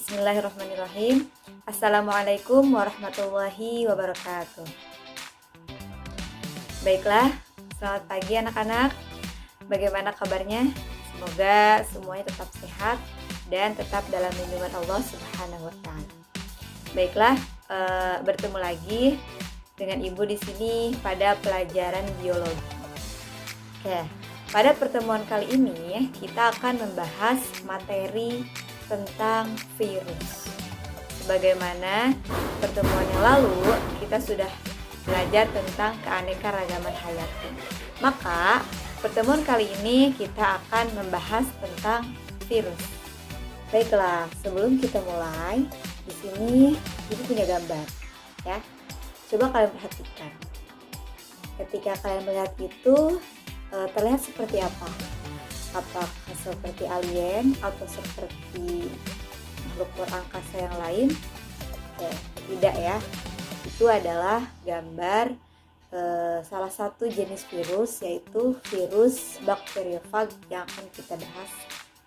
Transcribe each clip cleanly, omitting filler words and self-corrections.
Bismillahirrahmanirrahim. Assalamualaikum warahmatullahi wabarakatuh. Baiklah, selamat pagi anak-anak. Bagaimana kabarnya? Semoga semuanya tetap sehat dan tetap dalam lindungan Allah Subhanahu wa taala. Baiklah, bertemu lagi dengan Ibu di sini pada pelajaran biologi. Oke, pada pertemuan kali ini kita akan membahas materi tentang virus. Sebagaimana pertemuan yang lalu kita sudah belajar tentang keanekaragaman hayati. Maka pertemuan kali ini kita akan membahas tentang virus. Baiklah, sebelum kita mulai, di sini Ibu punya gambar, ya. Coba kalian perhatikan. Ketika kalian melihat itu, terlihat seperti apa? Apakah seperti alien atau seperti makhluk luar angkasa yang lain? Tidak ya. Itu adalah gambar salah satu jenis virus, yaitu virus bakteriofag yang akan kita bahas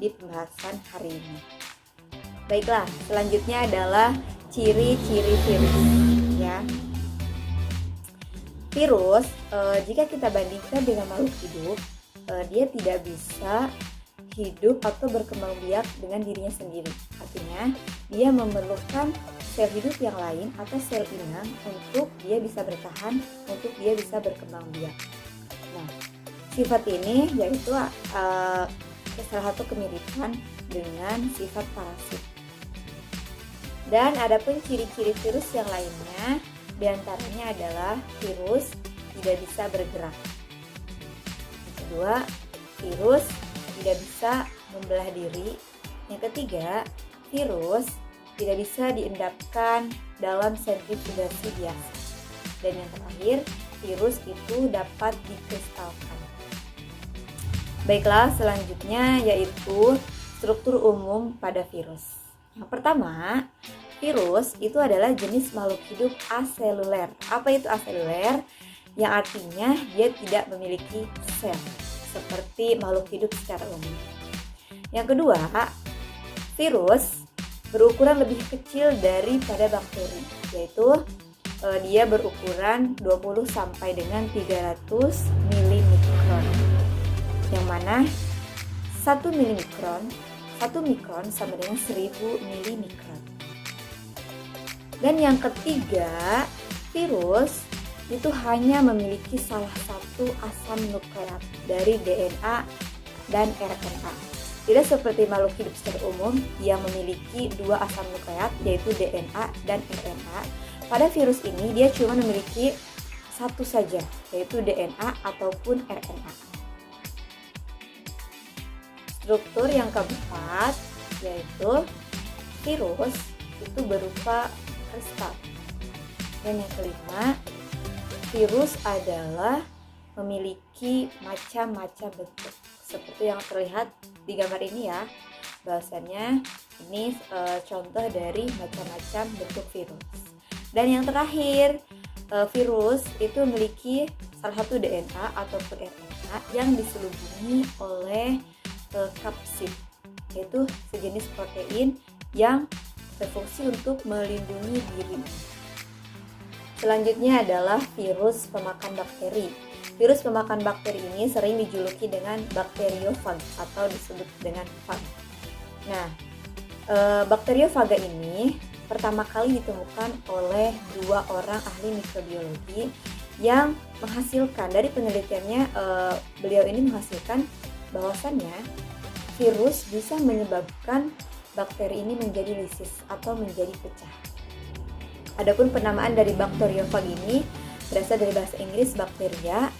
di pembahasan hari ini. Baiklah, selanjutnya adalah ciri-ciri virus, ya. Virus, jika kita bandingkan dengan makhluk hidup, dia tidak bisa hidup atau berkembang biak dengan dirinya sendiri. Artinya, dia memerlukan sel hidup yang lain atau sel inang untuk dia bisa bertahan, untuk dia bisa berkembang biak. Nah, sifat ini yaitu salah satu kemiripan dengan sifat parasit. Dan ada pun ciri-ciri virus yang lainnya, diantaranya adalah virus tidak bisa bergerak. Kedua, virus tidak bisa membelah diri. Yang ketiga, virus tidak bisa diendapkan dalam sentrifugasi biasa. Dan yang terakhir, virus itu dapat dikristalkan. Baiklah, selanjutnya yaitu struktur umum pada virus. Yang pertama, virus itu adalah jenis makhluk hidup aseluler. Apa itu aseluler? Yang artinya dia tidak memiliki sel seperti makhluk hidup secara umum. Yang kedua, virus berukuran lebih kecil daripada bakteri, yaitu dia berukuran 20 sampai dengan 300 milimikron. Yang mana 1 mikron sama dengan 1000 milimikron. Dan yang ketiga, virus itu hanya memiliki salah satu asam nukleat dari DNA dan RNA. Tidak seperti makhluk hidup secara umum yang memiliki dua asam nukleat, yaitu DNA dan RNA. Pada virus ini dia cuma memiliki satu saja, yaitu DNA ataupun RNA. Struktur yang keempat yaitu virus itu berupa kristal. Dan yang kelima, virus adalah memiliki macam-macam bentuk seperti yang terlihat di gambar ini ya. Bahwasannya ini contoh dari macam-macam bentuk virus. Dan yang terakhir, virus itu memiliki salah satu DNA ataupun RNA yang diselubungi oleh kapsid, yaitu sejenis protein yang berfungsi untuk melindungi diri. Selanjutnya adalah virus pemakan bakteri. Virus pemakan bakteri ini sering dijuluki dengan bakteriophag atau disebut dengan fag. Nah, bakteriofaga ini pertama kali ditemukan oleh dua orang ahli mikrobiologi yang menghasilkan, dari penelitiannya beliau ini menghasilkan bahwasannya virus bisa menyebabkan bakteri ini menjadi lisis atau menjadi pecah. Adapun penamaan dari bakteriophag ini berasal dari bahasa Inggris bakteria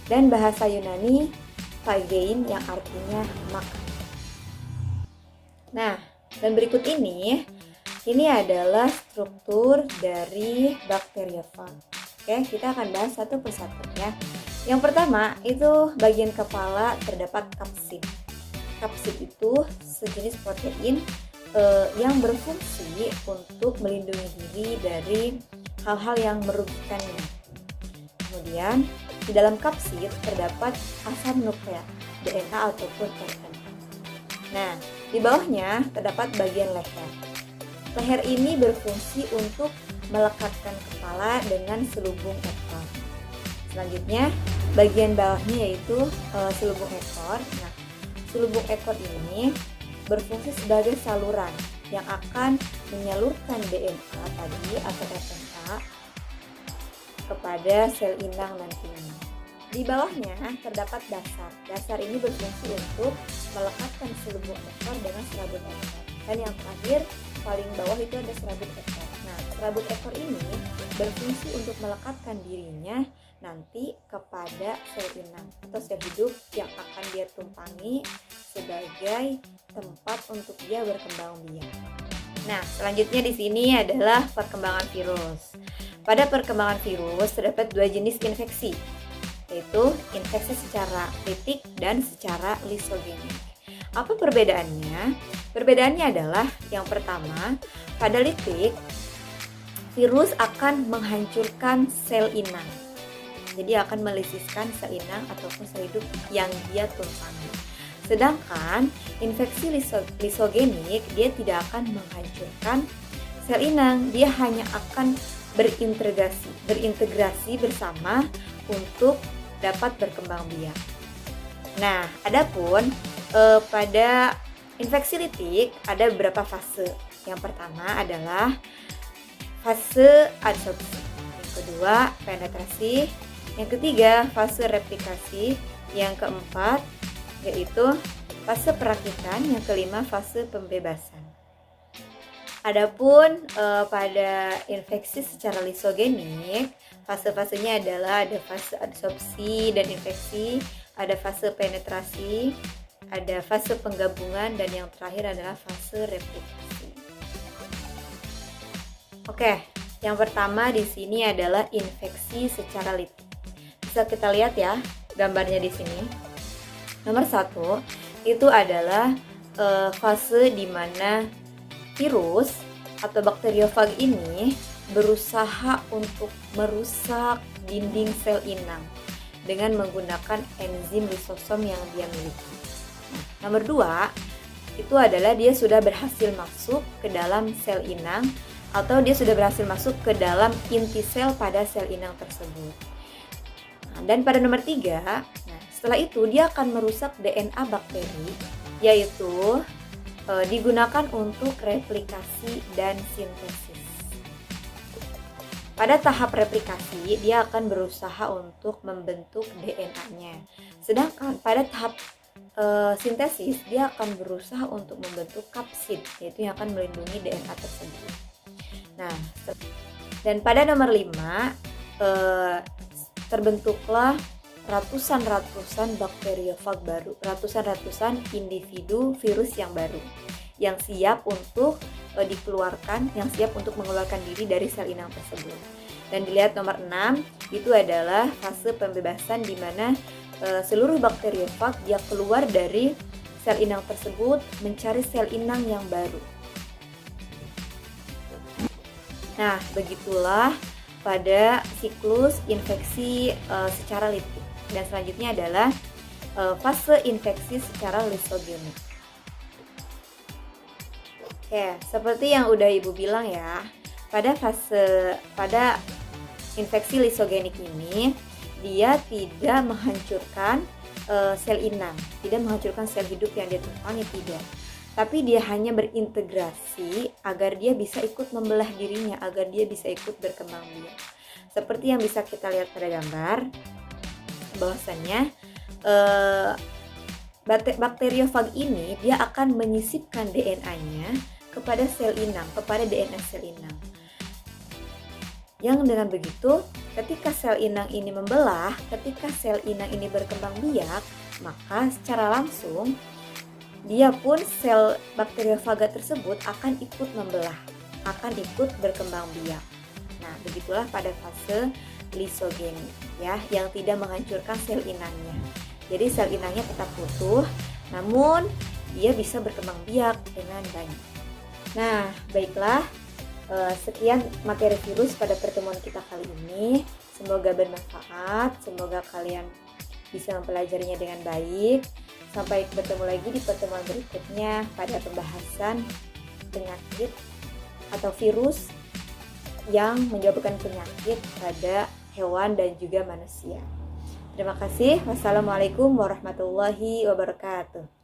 dan bahasa Yunani phagein yang artinya makan. Nah, dan berikut ini adalah struktur dari bakteriophag. Oke, kita akan bahas satu persatu ya. Yang pertama itu bagian kepala terdapat kapsid. Kapsid itu sejenis protein yang berfungsi untuk melindungi diri dari hal-hal yang merugikannya. Kemudian di dalam kapsid terdapat asam nukleat, DNA ataupun RNA. Nah, Di bawahnya terdapat bagian leher. Leher ini berfungsi untuk melekatkan kepala dengan selubung ekor. Selanjutnya, bagian bawahnya yaitu selubung ekor. Nah, selubung ekor ini berfungsi sebagai saluran yang akan menyalurkan DNA tadi atau RNA kepada sel inang nantinya. Di bawahnya terdapat dasar. Dasar ini berfungsi untuk melekatkan selubung ekor dengan serabut ekor. Dan yang terakhir, paling bawah itu ada serabut ekor. Nah, serabut ekor ini berfungsi untuk melekatkan dirinya nanti kepada sel inang atau sel hidup yang akan dia tumpangi sebagai tempat untuk dia berkembang biak. Nah, selanjutnya di sini adalah perkembangan virus. Pada perkembangan virus terdapat dua jenis infeksi, yaitu infeksi secara litik dan secara lisogenik. Apa perbedaannya? Perbedaannya adalah yang pertama, pada litik virus akan menghancurkan sel inang. Jadi akan melisiskan sel inang ataupun sel hidup yang dia tumpangi. Sedangkan infeksi lisogenik dia tidak akan menghancurkan sel inang, dia hanya akan berintegrasi bersama untuk dapat berkembang biak. Nah, adapun pada infeksi litik ada beberapa fase. Yang pertama adalah fase adsorpsi, yang kedua penetrasi, yang ketiga fase replikasi, yang keempat yaitu fase perakitan, yang kelima fase pembebasan. Adapun pada infeksi secara lisogenik, fase-fasenya adalah ada fase adsorpsi dan infeksi, ada fase penetrasi, ada fase penggabungan, dan yang terakhir adalah fase replikasi. Oke, yang pertama di sini adalah infeksi secara litik. Bisa kita lihat ya gambarnya di sini. Nomor 1 itu adalah fase di mana virus atau bakteriofag ini berusaha untuk merusak dinding sel inang dengan menggunakan enzim lisosom yang dia miliki. Nomor 2 itu adalah dia sudah berhasil masuk ke dalam sel inang atau dia sudah berhasil masuk ke dalam inti sel pada sel inang tersebut. Dan pada nomor 3, setelah itu dia akan merusak DNA bakteri, yaitu digunakan untuk replikasi dan sintesis. Pada tahap replikasi, dia akan berusaha untuk membentuk DNA-nya. Sedangkan pada tahap sintesis, dia akan berusaha untuk membentuk kapsid, yaitu yang akan melindungi DNA tersebut. Nah, dan pada nomor 5, terbentuklah ratusan bakteriofag baru, ratusan individu virus yang baru, yang siap untuk dikeluarkan, yang siap untuk mengeluarkan diri dari sel inang tersebut. Dan dilihat nomor 6, itu adalah fase pembebasan di mana seluruh bakteriofag dia keluar dari sel inang tersebut mencari sel inang yang baru. Nah, begitulah pada siklus infeksi secara litik. Dan selanjutnya adalah fase infeksi secara lisogenik. Oke, seperti yang udah Ibu bilang ya, pada infeksi lisogenik ini dia tidak menghancurkan sel inang, tidak menghancurkan sel hidup yang dia tumpangi, tidak. Tapi dia hanya berintegrasi agar dia bisa ikut membelah dirinya, agar dia bisa ikut berkembang biak. Seperti yang bisa kita lihat pada gambar, bahwasannya bakteriofag ini dia akan menyisipkan DNA-nya kepada sel inang, kepada DNA sel inang. Yang dengan begitu, ketika sel inang ini membelah, ketika sel inang ini berkembang biak, maka secara langsung dia pun sel bakteriofaga tersebut akan ikut membelah, akan ikut berkembang biak. Nah, begitulah pada fase lisogenik ya, yang tidak menghancurkan sel inangnya. Jadi sel inangnya tetap utuh, namun dia bisa berkembang biak dengan banyak. Nah, baiklah, sekian materi virus pada pertemuan kita kali ini. Semoga bermanfaat, semoga kalian bisa mempelajarinya dengan baik. Sampai bertemu lagi di pertemuan berikutnya pada pembahasan penyakit atau virus yang menyebabkan penyakit pada hewan dan juga manusia. Terima kasih. Wassalamualaikum warahmatullahi wabarakatuh.